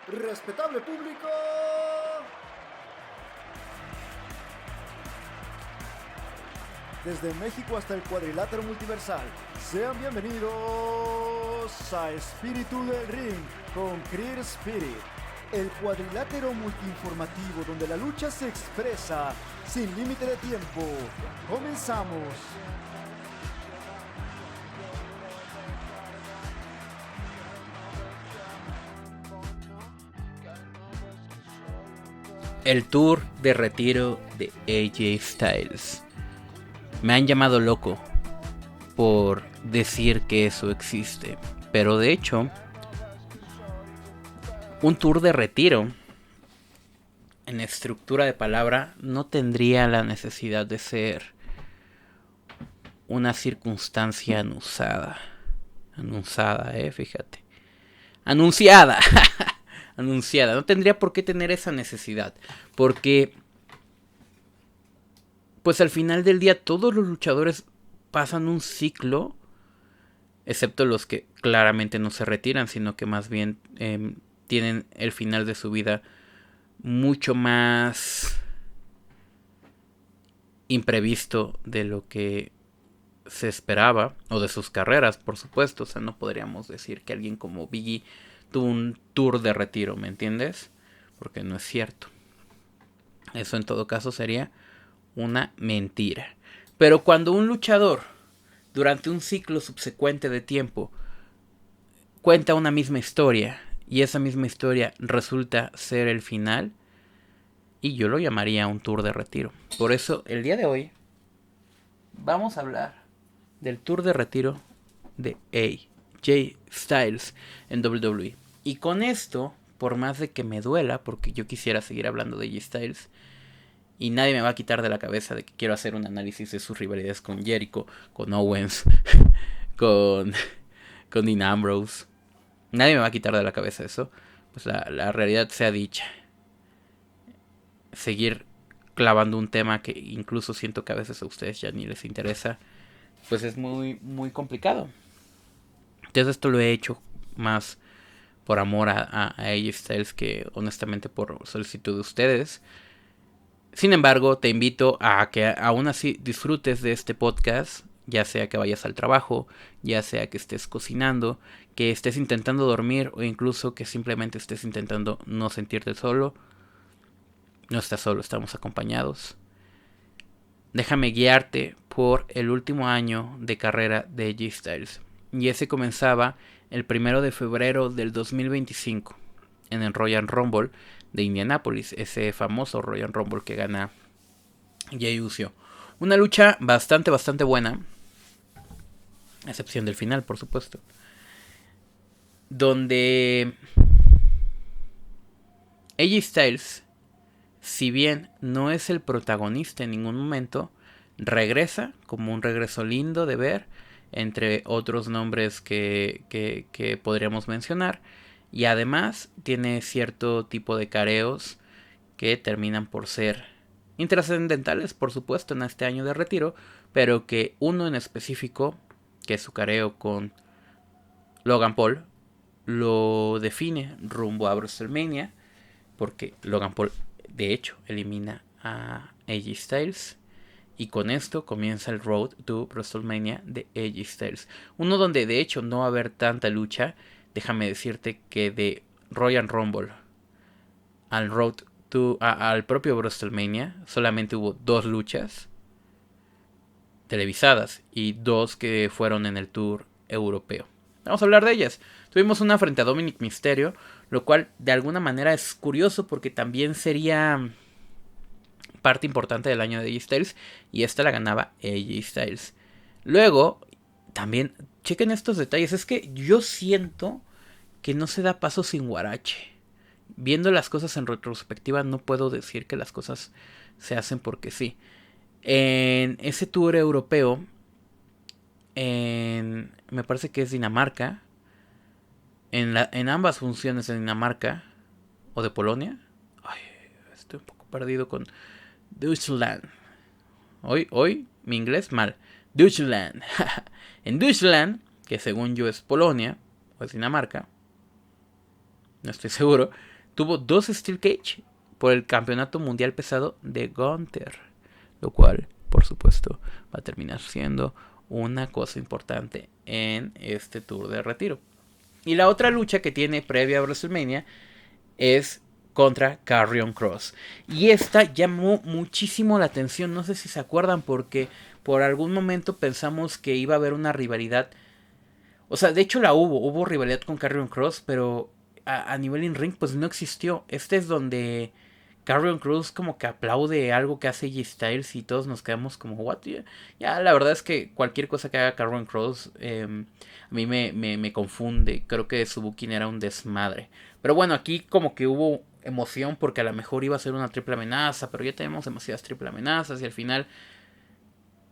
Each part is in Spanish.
Respetable público, desde México hasta el cuadrilátero multiversal, sean bienvenidos a Espíritu del Ring con Creed Spirit, el cuadrilátero multiinformativo donde la lucha se expresa sin límite de tiempo. ¡Comenzamos! El tour de retiro de AJ Styles. Me han llamado loco por decir que eso existe, pero de hecho, un tour de retiro en estructura de palabra no tendría la necesidad de ser una circunstancia anunciada, fíjate, anunciada. Anunciada, no tendría por qué tener esa necesidad, porque pues al final del día todos los luchadores pasan un ciclo, excepto los que claramente no se retiran, sino que más bien tienen el final de su vida mucho más imprevisto de lo que se esperaba, o de sus carreras, por supuesto. O sea, no podríamos decir que alguien como Biggie tuvo un tour de retiro, ¿me entiendes? Porque no es cierto. Eso en todo caso sería una mentira. Pero cuando un luchador, durante un ciclo subsecuente de tiempo, cuenta una misma historia, y esa misma historia resulta ser el final, y yo lo llamaría un tour de retiro. Por eso, el día de hoy, vamos a hablar del tour de retiro de AJ Styles en WWE. Y con esto, por más de que me duela, porque yo quisiera seguir hablando de AJ Styles, y nadie me va a quitar de la cabeza de que quiero hacer un análisis de sus rivalidades con Jericho, con Owens, con Dean Ambrose. Nadie me va a quitar de la cabeza eso. Pues la realidad sea dicha. Seguir clavando un tema que incluso siento que a veces a ustedes ya ni les interesa, pues es muy, muy complicado. Entonces esto lo he hecho más por amor a AJ Styles que honestamente por solicitud de ustedes. Sin embargo, te invito a que aún así disfrutes de este podcast, ya sea que vayas al trabajo, ya sea que estés cocinando, que estés intentando dormir o incluso que simplemente estés intentando no sentirte solo. No estás solo, estamos acompañados. Déjame guiarte por el último año de carrera de AJ Styles. Y ese comenzaba el 1 de febrero del 2025 en el Royal Rumble de Indianapolis, ese famoso Royal Rumble que gana Jey Uso. Una lucha bastante buena, a excepción del final, por supuesto, donde AJ Styles, si bien no es el protagonista en ningún momento, regresa como un regreso lindo de ver, entre otros nombres que podríamos mencionar. Y además tiene cierto tipo de careos que terminan por ser intrascendentales, por supuesto, en este año de retiro. Pero que uno en específico, que es su careo con Logan Paul, lo define rumbo a WrestleMania. Porque Logan Paul, de hecho, elimina a AJ Styles. Y con esto comienza el Road to WrestleMania de AJ Styles. Uno donde de hecho no va a haber tanta lucha. Déjame decirte que de Royal Rumble al Road to al propio WrestleMania solamente hubo 2 luchas televisadas y 2 que fueron en el tour europeo. Vamos a hablar de ellas. Tuvimos una frente a Dominic Mysterio, lo cual de alguna manera es curioso porque también sería parte importante del año de AJ Styles, y esta la ganaba AJ Styles. Luego, también, chequen estos detalles, es que yo siento que no se da paso sin guarache. Viendo las cosas en retrospectiva, no puedo decir que las cosas se hacen porque sí. En ese tour europeo, me parece que es Dinamarca, en ambas funciones de Dinamarca o de Polonia. Ay, estoy un poco perdido con Deutschland. Hoy mi inglés mal. Deutschland. En Deutschland, que según yo es Polonia o es Dinamarca, no estoy seguro, tuvo 2 Steel Cage por el campeonato mundial pesado de Gunther, lo cual, por supuesto, va a terminar siendo una cosa importante en este tour de retiro. Y la otra lucha que tiene previa a WrestleMania es contra Karrion Kross. Y esta llamó muchísimo la atención. No sé si se acuerdan, porque por algún momento pensamos que iba a haber una rivalidad. O sea, de hecho hubo rivalidad con Karrion Kross, pero a nivel in ring pues no existió. Este es donde Karrion Kross como que aplaude algo que hace AJ Styles y todos nos quedamos como, what? Ya, la verdad es que cualquier cosa que haga Karrion Kross a mí me confunde. Creo que su booking era un desmadre. Pero bueno, aquí como que hubo emoción porque a lo mejor iba a ser una triple amenaza, pero ya tenemos demasiadas triple amenazas y al final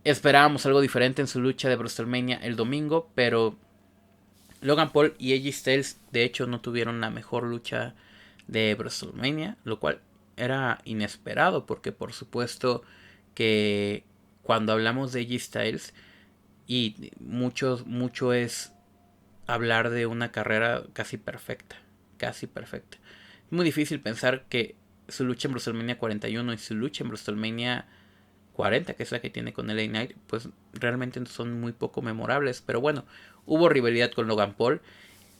esperábamos algo diferente en su lucha de WrestleMania el domingo, pero Logan Paul y AJ Styles de hecho no tuvieron la mejor lucha de WrestleMania, lo cual era inesperado porque por supuesto que cuando hablamos de AJ Styles y mucho es hablar de una carrera casi perfecta. Es muy difícil pensar que su lucha en WrestleMania 41 y su lucha en WrestleMania 40, que es la que tiene con LA Knight, pues realmente son muy poco memorables. Pero bueno, hubo rivalidad con Logan Paul.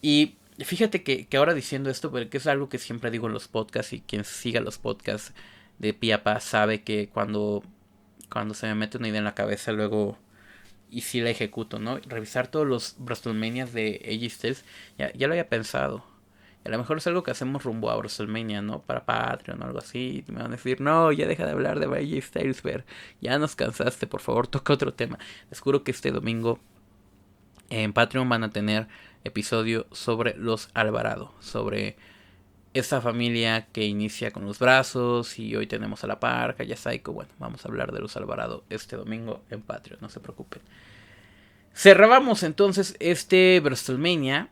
Y fíjate que ahora diciendo esto, porque es algo que siempre digo en los podcasts, y quien siga los podcasts de Pia Pa sabe que cuando se me mete una idea en la cabeza, luego y sí la ejecuto, ¿no? Revisar todos los WrestleManias de AJ Styles, ya lo había pensado. A lo mejor es algo que hacemos rumbo a WrestleMania, ¿no? Para Patreon o algo así. Y me van a decir, no, ya deja de hablar de AJ Styles, ver. Ya nos cansaste, por favor, toca otro tema. Les juro que este domingo en Patreon van a tener episodio sobre los Alvarado. Sobre esa familia que inicia con los brazos y hoy tenemos a la parca, ya Psycho. Bueno, vamos a hablar de los Alvarado este domingo en Patreon, no se preocupen. Cerrábamos entonces este WrestleMania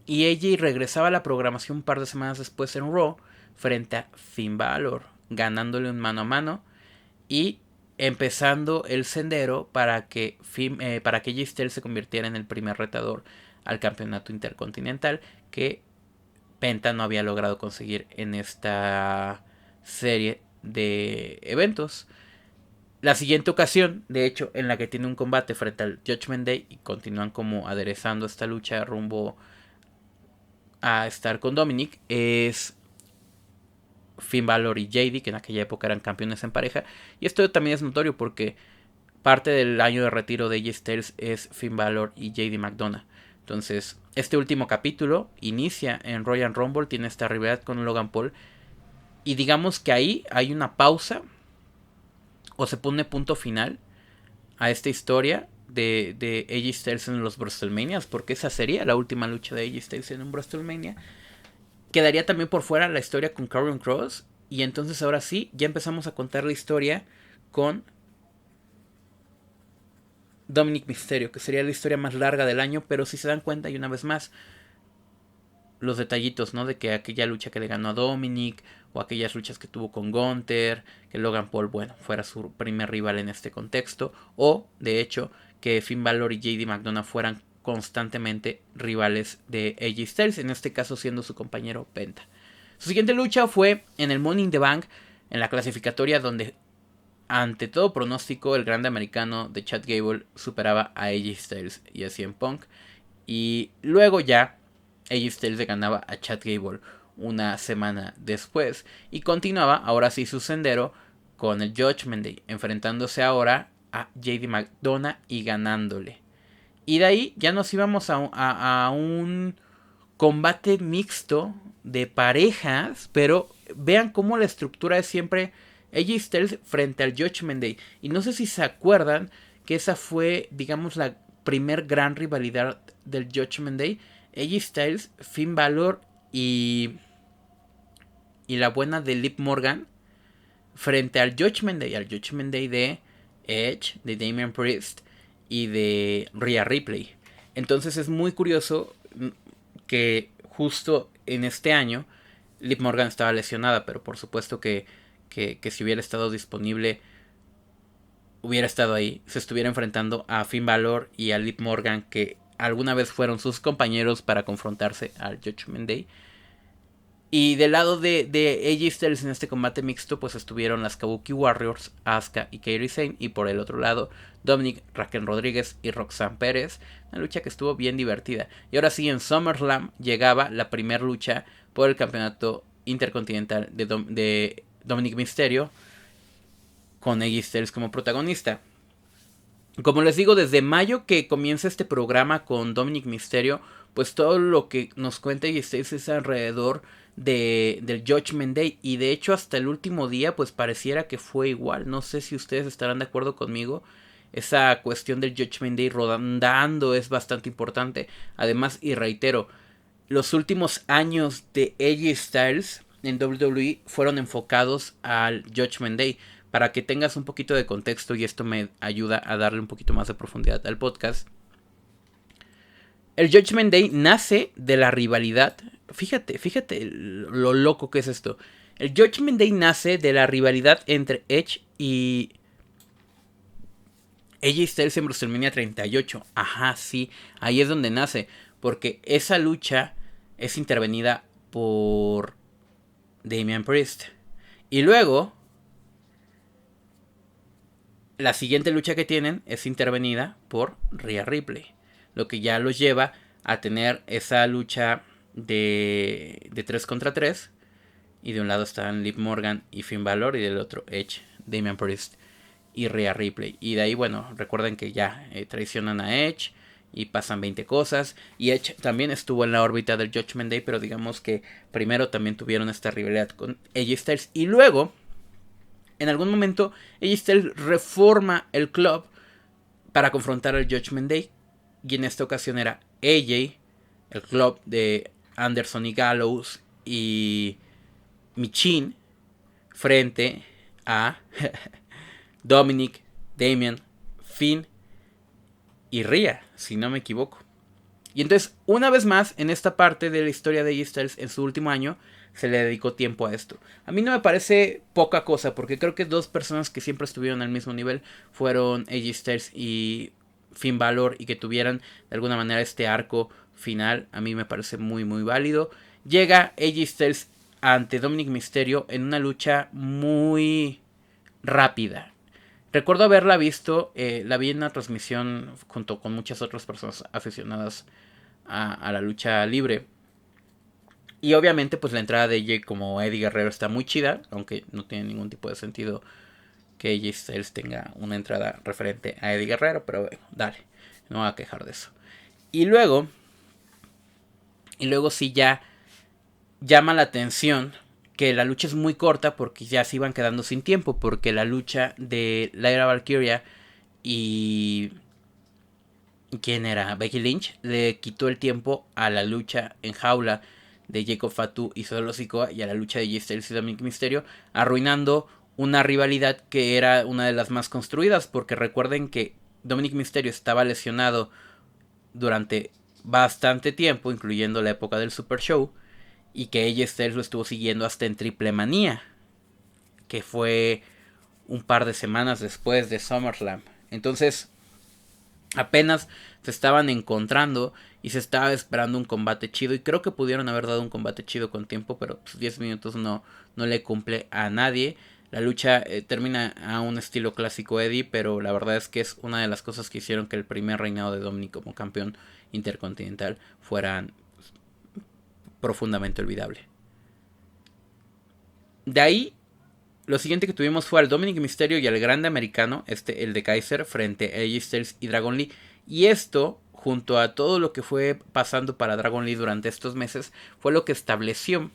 y AJ regresaba a la programación un par de semanas después en Raw frente a Finn Balor, ganándole un mano a mano y empezando el sendero para que AJ Styles se convirtiera en el primer retador al campeonato intercontinental que Penta no había logrado conseguir en esta serie de eventos. La siguiente ocasión, de hecho, en la que tiene un combate frente al Judgment Day y continúan como aderezando esta lucha rumbo a estar con Dominic, es Finn Balor y JD, que en aquella época eran campeones en pareja. Y esto también es notorio porque parte del año de retiro de AJ Styles es Finn Balor y JD McDonough. Entonces, este último capítulo inicia en Royal Rumble, tiene esta rivalidad con Logan Paul. Y digamos que ahí hay una pausa o se pone punto final a esta historia de AJ Styles en los WrestleManias, porque esa sería la última lucha de AJ Styles en un WrestleMania. Quedaría también por fuera la historia con Karrion Kross. Y entonces ahora sí, ya empezamos a contar la historia con Dominic Mysterio, que sería la historia más larga del año. Pero si se dan cuenta, y una vez más, los detallitos, ¿no? De que aquella lucha que le ganó a Dominic, o aquellas luchas que tuvo con Gunther, que Logan Paul, bueno, fuera su primer rival en este contexto, o de hecho que Finn Balor y JD McDonough fueran constantemente rivales de AJ Styles, en este caso siendo su compañero Penta. Su siguiente lucha fue en el Money in the Bank, en la clasificatoria donde ante todo pronóstico el grande americano de Chad Gable superaba a AJ Styles y a CM Punk, y luego ya AJ Styles le ganaba a Chad Gable una semana después y continuaba ahora sí su sendero con el Judgment Day, enfrentándose ahora a JD McDonough y ganándole. Y de ahí ya nos íbamos a un combate mixto de parejas, pero vean cómo la estructura es siempre AJ Styles frente al Judgment Day. Y no sé si se acuerdan que esa fue, digamos, la primer gran rivalidad del Judgment Day. AJ Styles, Finn Balor y la buena de Liv Morgan frente al Judgment Day de Edge, de Damian Priest y de Rhea Ripley. Entonces es muy curioso que justo en este año Liv Morgan estaba lesionada, pero por supuesto que si hubiera estado disponible hubiera estado ahí, se estuviera enfrentando a Finn Balor y a Liv Morgan, que alguna vez fueron sus compañeros para confrontarse al Judgment Day. Y del lado de AJ Styles en este combate mixto, pues estuvieron las Kabuki Warriors, Asuka y Kairi Sane. Y por el otro lado, Dominic, Raquel Rodríguez y Roxanne Pérez. Una lucha que estuvo bien divertida. Y ahora sí, en SummerSlam llegaba la primera lucha por el campeonato intercontinental de Dominic Mysterio, con AJ Styles como protagonista. Como les digo, desde mayo que comienza este programa con Dominic Mysterio, pues todo lo que nos cuenta AJ Styles es alrededor del Judgment Day. Y de hecho hasta el último día pues pareciera que fue igual. No sé si ustedes estarán de acuerdo conmigo. Esa cuestión del Judgment Day rodando es bastante importante. Además, y reitero, los últimos años de AJ Styles en WWE fueron enfocados al Judgment Day. Para que tengas un poquito de contexto, y esto me ayuda a darle un poquito más de profundidad al podcast. El Judgment Day nace de la rivalidad. Fíjate lo loco que es esto. El Judgment Day nace de la rivalidad entre Edge y AJ Styles en WrestleMania 38. Ajá, sí, ahí es donde nace. Porque esa lucha es intervenida por Damian Priest. Y luego la siguiente lucha que tienen es intervenida por Rhea Ripley. Lo que ya los lleva a tener esa lucha de 3 contra 3. Y de un lado están Liv Morgan y Finn Balor. Y del otro Edge, Damian Priest y Rhea Ripley. Y de ahí, bueno, recuerden que ya traicionan a Edge. Y pasan 20 cosas. Y Edge también estuvo en la órbita del Judgment Day. Pero digamos que primero también tuvieron esta rivalidad con AJ Styles. Y luego, en algún momento, AJ Styles reforma el club para confrontar al Judgment Day. Y en esta ocasión era AJ, el club de Anderson y Gallows y Michin, frente a Dominic, Damian, Finn y Rhea, si no me equivoco. Y entonces, una vez más, en esta parte de la historia de AJ Styles, en su último año, se le dedicó tiempo a esto. A mí no me parece poca cosa, porque creo que dos personas que siempre estuvieron al mismo nivel fueron AJ Styles y Finn Balor, y que tuvieran de alguna manera este arco final, a mí me parece muy muy válido. Llega AJ Styles ante Dominic Mysterio en una lucha muy rápida. Recuerdo haberla visto, la vi en una transmisión junto con muchas otras personas aficionadas a la lucha libre. Y obviamente pues la entrada de AJ como Eddie Guerrero está muy chida, aunque no tiene ningún tipo de sentido que AJ Styles tenga una entrada referente a Eddie Guerrero, pero bueno, dale, no me voy a quejar de eso. Y luego sí ya llama la atención que la lucha es muy corta porque ya se iban quedando sin tiempo, porque la lucha de Lyra Valkyria y ¿quién era? Becky Lynch le quitó el tiempo a la lucha en jaula de Jacob Fatu y Solo Sikoa y a la lucha de AJ Styles y Dominic Mysterio, arruinando una rivalidad que era una de las más construidas, porque recuerden que Dominic Mysterio estaba lesionado durante bastante tiempo, incluyendo la época del Super Show, y que AJ Styles lo estuvo siguiendo hasta en Triple Manía, que fue un par de semanas después de SummerSlam. Entonces, apenas se estaban encontrando y se estaba esperando un combate chido, y creo que pudieron haber dado un combate chido con tiempo, pero pues 10 minutos no le cumple a nadie. La lucha termina a un estilo clásico Eddie, pero la verdad es que es una de las cosas que hicieron que el primer reinado de Dominic como campeón intercontinental fuera profundamente olvidable. De ahí, lo siguiente que tuvimos fue al Dominic Mysterio y al grande americano, el de Kaiser, frente a AJ Styles y Dragon Lee. Y esto, junto a todo lo que fue pasando para Dragon Lee durante estos meses, fue lo que estableció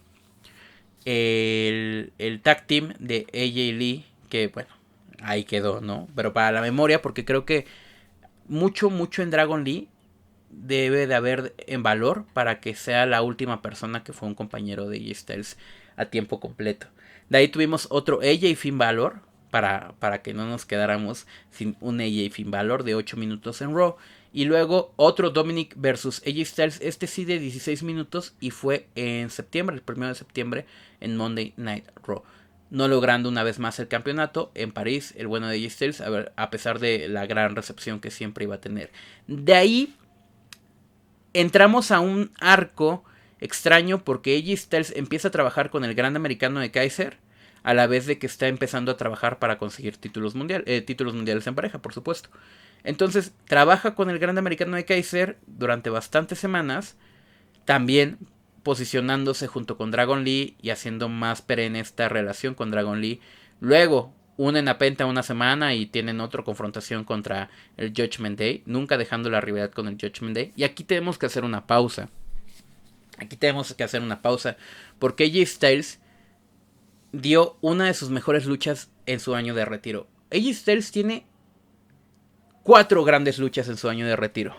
el tag team de AJ Lee, que bueno, ahí quedó, ¿no? Pero para la memoria, porque creo que mucho en Dragon Lee debe de haber en valor para que sea la última persona que fue un compañero de AJ Styles a tiempo completo. De ahí tuvimos otro AJ Finn Balor, para que no nos quedáramos sin un AJ Finn Balor de 8 minutos en Raw. Y luego otro Dominic versus AJ Styles, este sí de 16 minutos, y fue en septiembre, el 1 de septiembre, en Monday Night Raw. No logrando una vez más el campeonato en París, el bueno de AJ Styles, a pesar de la gran recepción que siempre iba a tener. De ahí entramos a un arco extraño porque AJ Styles empieza a trabajar con el Gran Americano de Kaiser a la vez de que está empezando a trabajar para conseguir títulos mundiales en pareja, por supuesto. Entonces trabaja con el Gran Americano de Kaiser durante bastantes semanas, también posicionándose junto con Dragon Lee y haciendo más perenne esta relación con Dragon Lee. Luego unen a Penta una semana y tienen otra confrontación contra el Judgment Day, nunca dejando la rivalidad con el Judgment Day. Y aquí tenemos que hacer una pausa. Porque AJ Styles dio una de sus mejores luchas en su año de retiro. AJ Styles tiene 4 grandes luchas en su año de retiro.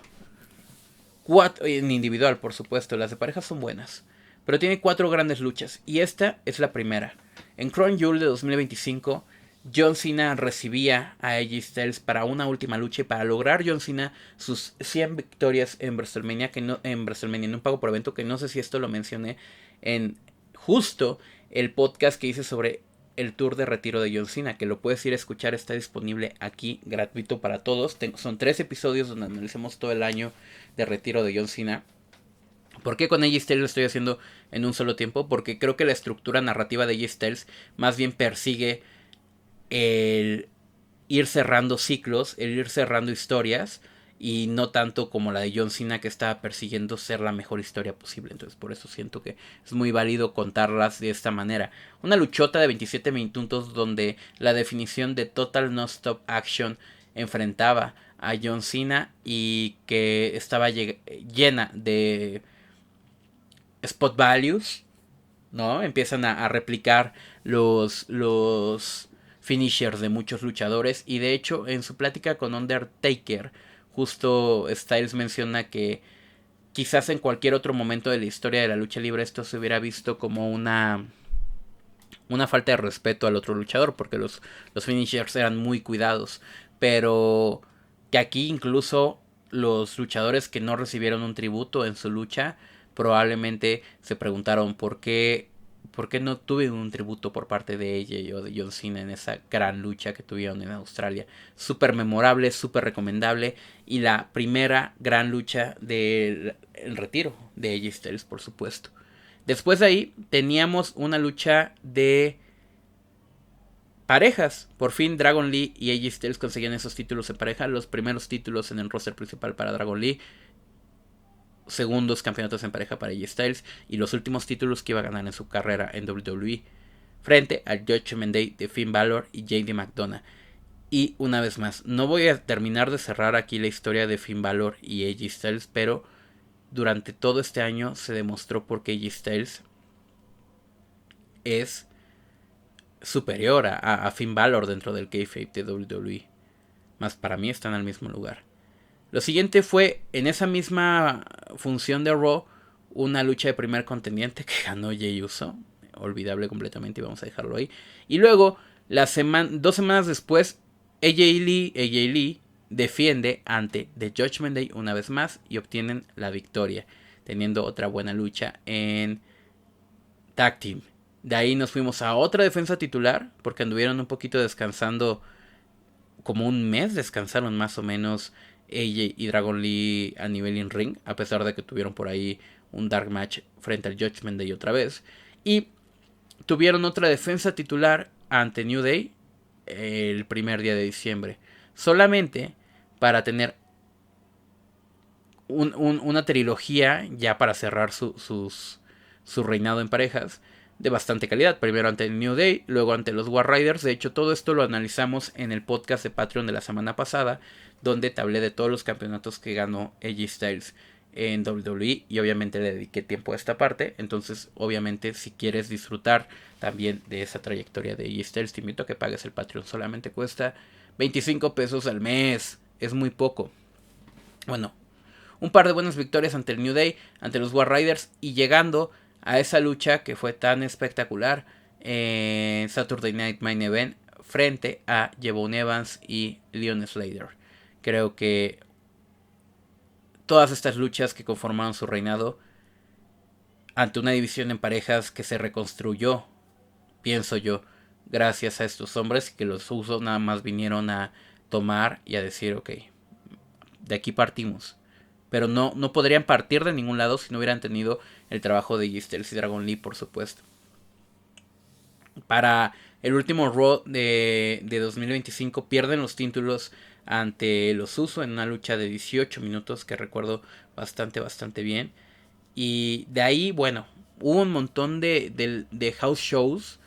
4 en individual, por supuesto. Las de parejas son buenas. Pero tiene 4 grandes luchas. Y esta es la primera. En Crown Jewel de 2025, John Cena recibía a AJ Styles para una última lucha. Y para lograr John Cena sus 100 victorias en WrestleMania. En un pago por evento. Que no sé si esto lo mencioné en justo el podcast que hice sobre el tour de retiro de John Cena, que lo puedes ir a escuchar, está disponible aquí gratuito para todos. Son 3 episodios donde analicemos todo el año de retiro de John Cena. ¿Por qué con AJ Styles lo estoy haciendo en un solo tiempo? Porque creo que la estructura narrativa de AJ Styles más bien persigue el ir cerrando ciclos, el ir cerrando historias, y no tanto como la de John Cena, que estaba persiguiendo ser la mejor historia posible. Entonces por eso siento que es muy válido contarlas de esta manera. Una luchota de 27 minutos donde la definición de Total Non-Stop Action enfrentaba a John Cena y que estaba llena de spot values, ¿no? Empiezan a replicar los finishers de muchos luchadores. Y de hecho en su plática con Undertaker, justo Styles menciona que quizás en cualquier otro momento de la historia de la lucha libre esto se hubiera visto como una falta de respeto al otro luchador, porque los finishers eran muy cuidados, pero que aquí incluso los luchadores que no recibieron un tributo en su lucha probablemente se preguntaron por qué no tuve un tributo por parte de ella o de John Cena en esa gran lucha que tuvieron en Australia. Súper memorable, súper recomendable. Y la primera gran lucha del retiro de AJ Styles, por supuesto. Después de ahí teníamos una lucha de parejas. Por fin Dragon Lee y AJ Styles conseguían esos títulos en pareja. Los primeros títulos en el roster principal para Dragon Lee. Segundos campeonatos en pareja para AJ Styles. Y los últimos títulos que iba a ganar en su carrera en WWE. Frente al Judgment Day de Finn Balor y JD McDonagh. Y una vez más, no voy a terminar de cerrar aquí la historia de Finn Balor y AJ Styles. Pero durante todo este año se demostró por qué AJ Styles es superior a Finn Balor dentro del kayfabe de WWE. Más para mí están al mismo lugar. Lo siguiente fue en esa misma función de Raw, una lucha de primer contendiente que ganó Jey Uso. Olvidable completamente y vamos a dejarlo ahí. Y luego, 2 semanas después, AJ Lee defiende ante The Judgment Day una vez más y obtienen la victoria, teniendo otra buena lucha en Tag Team. De ahí nos fuimos a otra defensa titular, porque anduvieron un poquito descansando, como un mes descansaron más o menos AJ y Dragon Lee a nivel in ring, a pesar de que tuvieron por ahí un dark match frente al Judgment Day otra vez. Y tuvieron otra defensa titular ante New Day el primer día de diciembre, solamente para tener una trilogía ya para cerrar su reinado en parejas de bastante calidad. Primero ante el New Day, luego ante los War Raiders. De hecho, todo esto lo analizamos en el podcast de Patreon de la semana pasada, donde te hablé de todos los campeonatos que ganó AJ Styles en WWE y obviamente le dediqué tiempo a esta parte. Entonces, obviamente, si quieres disfrutar también de esa trayectoria de AJ Styles, te invito a que pagues el Patreon. Solamente cuesta 25 pesos al mes. Es muy poco. Bueno, un par de buenas victorias ante el New Day, ante los War Raiders, y llegando a esa lucha que fue tan espectacular en Saturday Night Main Event frente a Jevon Evans y Leon Slater. Creo que todas estas luchas que conformaron su reinado ante una división en parejas que se reconstruyó, pienso yo, gracias a estos hombres, que los usos nada más vinieron a tomar y a decir, ok, de aquí partimos. Pero no podrían partir de ningún lado si no hubieran tenido el trabajo de AJ Styles y Dragon Lee, por supuesto. Para el último Raw de 2025 pierden los títulos ante los Usos en una lucha de 18 minutos que recuerdo bastante bien. Y de ahí, bueno, hubo un montón de house shows.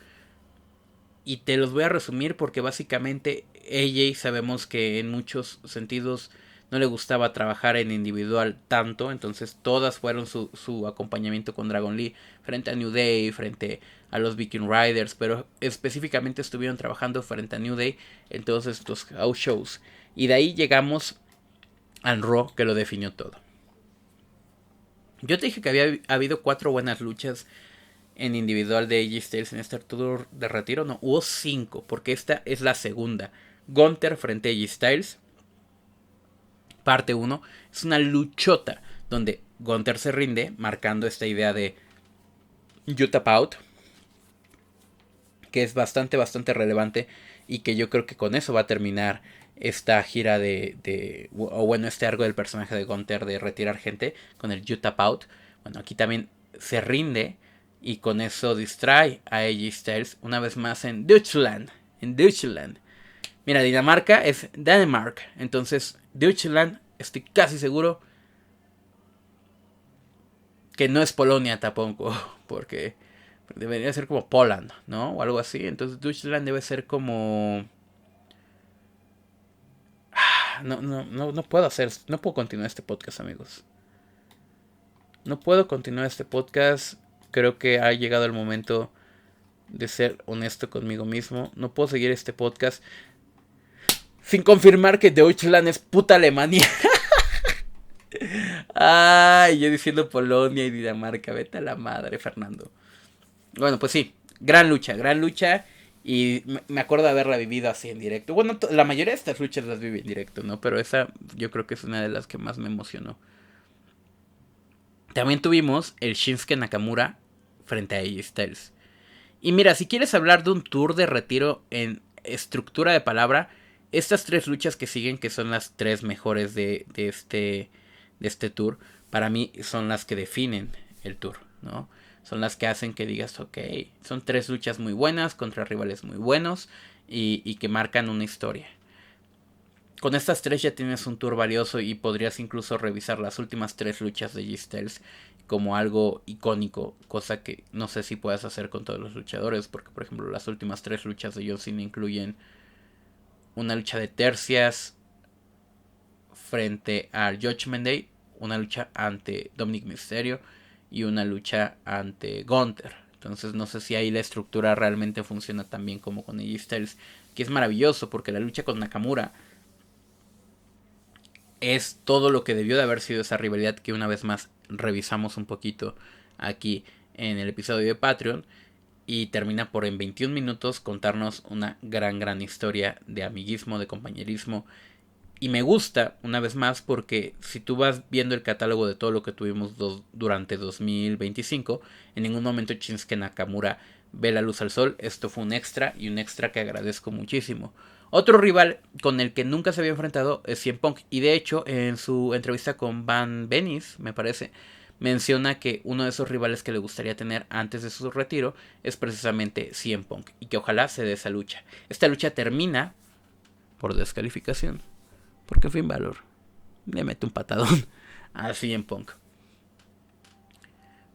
Y te los voy a resumir porque básicamente AJ sabemos que en muchos sentidos no le gustaba trabajar en individual tanto. Entonces todas fueron su acompañamiento con Dragon Lee frente a New Day, frente a los Viking Riders. Pero específicamente estuvieron trabajando frente a New Day en todos estos house shows. Y de ahí llegamos al Raw que lo definió todo. Yo te dije que había habido 4 buenas luchas en individual de AJ Styles en este tour de retiro. No, hubo 5, porque esta es la segunda. Gunther frente a AJ Styles, parte 1. Es una luchota donde Gunther se rinde, marcando esta idea de You Tap Out, que es bastante relevante y que yo creo que con eso va a terminar esta gira o bueno, este arco del personaje de Gunther de retirar gente con el You Tap Out. Bueno, aquí también se rinde y con eso distrae a AJ Styles una vez más en Deutschland. Mira, Dinamarca es Denmark. Entonces, Deutschland, estoy casi seguro que no es Polonia tampoco. Porque debería ser como Poland, ¿no? O algo así. Entonces, Deutschland debe ser como... No puedo continuar este podcast, amigos. No puedo continuar este podcast. Creo que ha llegado el momento de ser honesto conmigo mismo. No puedo seguir este podcast sin confirmar que Deutschland es puta Alemania. Ay, yo diciendo Polonia y Dinamarca. Vete a la madre, Fernando. Bueno, pues sí, gran lucha. Y me acuerdo de haberla vivido así en directo. Bueno, la mayoría de estas luchas las viví en directo, ¿no? Pero esa yo creo que es una de las que más me emocionó. También tuvimos el Shinsuke Nakamura frente a AJ Styles. Y mira, si quieres hablar de un tour de retiro en estructura de palabra, estas 3 luchas que siguen, que son las 3 mejores de este tour, para mí son las que definen el tour, ¿no? Son las que hacen que digas, ok, son 3 luchas muy buenas contra rivales muy buenos y que marcan una historia. Con estas 3 ya tienes un tour valioso y podrías incluso revisar las últimas 3 luchas de AJ Styles como algo icónico, cosa que no sé si puedas hacer con todos los luchadores, porque por ejemplo las últimas 3 luchas de John Cena incluyen una lucha de tercias frente al Judgment Day, una lucha ante Dominic Mysterio y una lucha ante Gunther. Entonces no sé si ahí la estructura realmente funciona tan bien como con AJ Styles, que es maravilloso porque la lucha con Nakamura es todo lo que debió de haber sido esa rivalidad que una vez más revisamos un poquito aquí en el episodio de Patreon. Y termina por en 21 minutos contarnos una gran historia de amiguismo, de compañerismo. Y me gusta, una vez más, porque si tú vas viendo el catálogo de todo lo que tuvimos durante 2025, en ningún momento Shinsuke Nakamura ve la luz al sol. Esto fue un extra y un extra que agradezco muchísimo. Otro rival con el que nunca se había enfrentado es CM Punk. Y de hecho, en su entrevista con Van Bennis, me parece, menciona que uno de esos rivales que le gustaría tener antes de su retiro es precisamente CM Punk. Y que ojalá se dé esa lucha. Esta lucha termina por descalificación, porque Finn Balor le mete un patadón a CM Punk,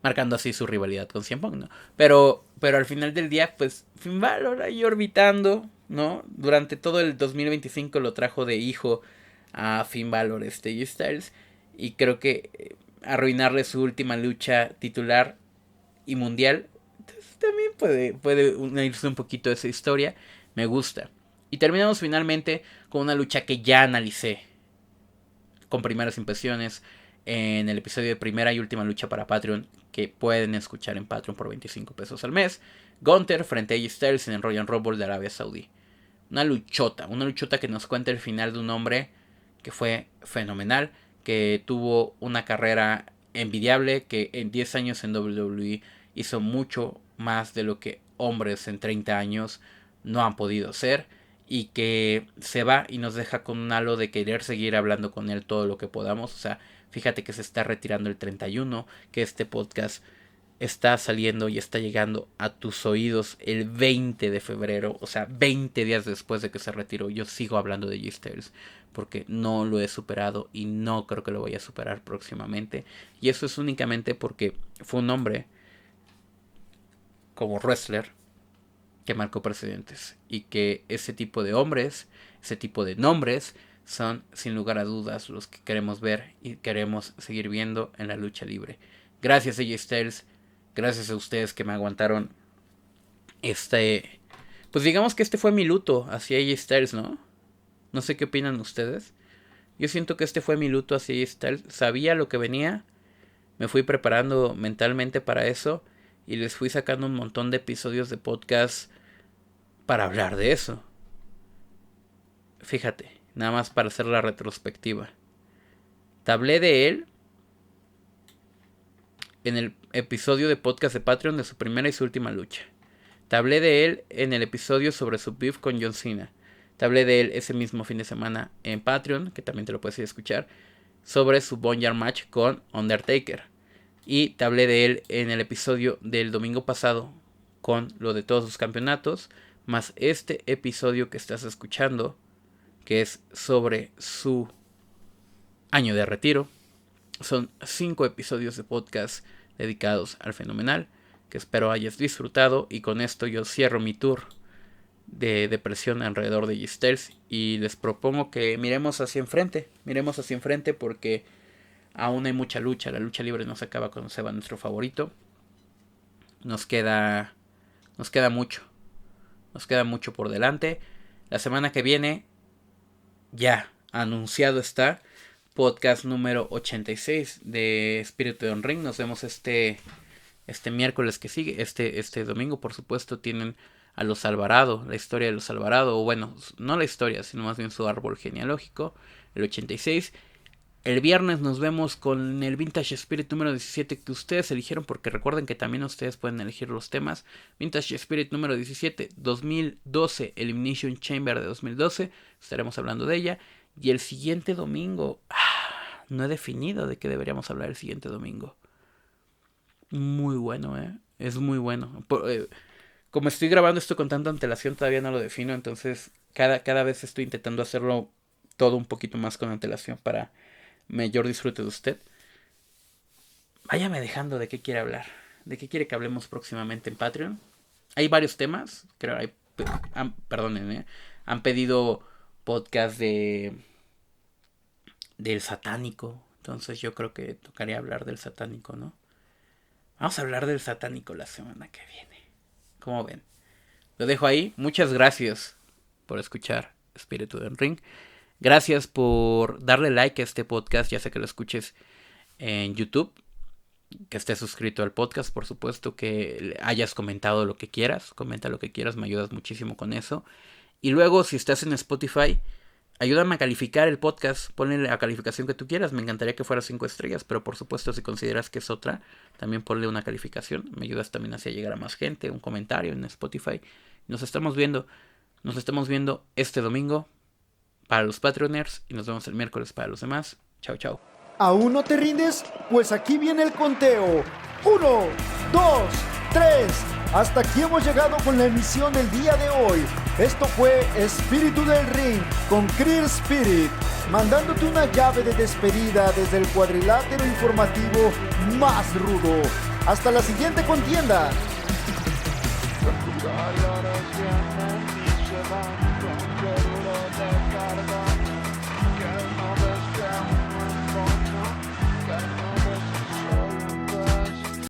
marcando así su rivalidad con CM Punk, ¿no? Pero al final del día, pues Finn Balor ahí orbitando, ¿no? Durante todo el 2025 lo trajo de hijo a Finn Balor AJ Styles. Y creo que arruinarle su última lucha titular y mundial, entonces también puede unirse un poquito a esa historia. Me gusta. Y terminamos finalmente con una lucha que ya analicé con primeras impresiones en el episodio de primera y última lucha para Patreon, que pueden escuchar en Patreon por 25 pesos al mes. Gunther frente a AJ Styles en el Royal Rumble de Arabia Saudí. Una luchota que nos cuenta el final de un hombre que fue fenomenal, que tuvo una carrera envidiable, que en 10 años en WWE hizo mucho más de lo que hombres en 30 años no han podido hacer, y que se va y nos deja con un halo de querer seguir hablando con él todo lo que podamos. O sea, fíjate que se está retirando el 31, que este podcast está saliendo y está llegando a tus oídos el 20 de febrero, o sea, 20 días después de que se retiró. Yo sigo hablando de AJ Styles porque no lo he superado y no creo que lo voy a superar próximamente. Y eso es únicamente porque fue un hombre como wrestler que marcó precedentes, y que ese tipo de hombres, ese tipo de nombres son sin lugar a dudas los que queremos ver y queremos seguir viendo en la lucha libre. Gracias AJ Styles, gracias a ustedes que me aguantaron pues digamos que este fue mi luto hacia AJ Styles, ¿no? No sé qué opinan ustedes. Yo siento que este fue mi luto hacia AJ Styles. Sabía lo que venía, me fui preparando mentalmente para eso y les fui sacando un montón de episodios de podcast para hablar de eso. Fíjate, nada más para hacer la retrospectiva. Te hablé de él en el episodio de podcast de Patreon de su primera y su última lucha. Te hablé de él en el episodio sobre su beef con John Cena. Te hablé de él ese mismo fin de semana en Patreon, que también te lo puedes ir a escuchar, sobre su Boneyard match con Undertaker. Y te hablé de él en el episodio del domingo pasado con lo de todos sus campeonatos, más este episodio que estás escuchando, que es sobre su año de retiro. Son 5 episodios de podcast dedicados al Fenomenal, que espero hayas disfrutado, y con esto yo cierro mi tour de depresión alrededor de AJ Styles y les propongo que miremos hacia enfrente porque aún hay mucha lucha. La lucha libre no se acaba cuando se va nuestro favorito. Nos queda mucho por delante. La semana que viene, ya anunciado está, podcast número 86 de Espíritu del Ring. Nos vemos este miércoles que sigue. Este domingo, por supuesto, tienen a los Alvarado, la historia de los Alvarado, o bueno, no la historia, sino más bien su árbol genealógico, el 86. El viernes nos vemos con el Vintage Spirit número 17 que ustedes eligieron, porque recuerden que también ustedes pueden elegir los temas. Vintage Spirit número 17, 2012, Elimination Chamber de 2012, estaremos hablando de ella. Y el siguiente domingo, no he definido de qué deberíamos hablar el siguiente domingo. Muy bueno, es muy bueno. Como estoy grabando esto con tanta antelación, todavía no lo defino, entonces cada vez estoy intentando hacerlo todo un poquito más con antelación para mayor disfrute de usted. Váyame dejando de qué quiere hablar, de qué quiere que hablemos próximamente en Patreon. Hay varios temas, creo, han pedido podcast del satánico, entonces yo creo que tocaría hablar del satánico, ¿no? Vamos a hablar del satánico la semana que viene. ¿Cómo ven? Lo dejo ahí. Muchas gracias por escuchar Espíritu del Ring. Gracias por darle like a este podcast, ya sea que lo escuches en YouTube, que estés suscrito al podcast, por supuesto, que hayas comentado lo que quieras. Comenta lo que quieras, me ayudas muchísimo con eso. Y luego, si estás en Spotify, ayúdame a calificar el podcast, ponle la calificación que tú quieras. Me encantaría que fuera 5 estrellas, pero por supuesto, si consideras que es otra, también ponle una calificación. Me ayudas también hacia llegar a más gente, un comentario en Spotify. Nos estamos viendo este domingo para los Patreoners y nos vemos el miércoles para los demás. Chao, chao. ¿Aún no te rindes? Pues aquí viene el conteo. 1, 2, 3. Hasta aquí hemos llegado con la emisión del día de hoy. Esto fue Espíritu del Ring con Clear Spirit, mandándote una llave de despedida desde el cuadrilátero informativo más rudo. Hasta la siguiente contienda.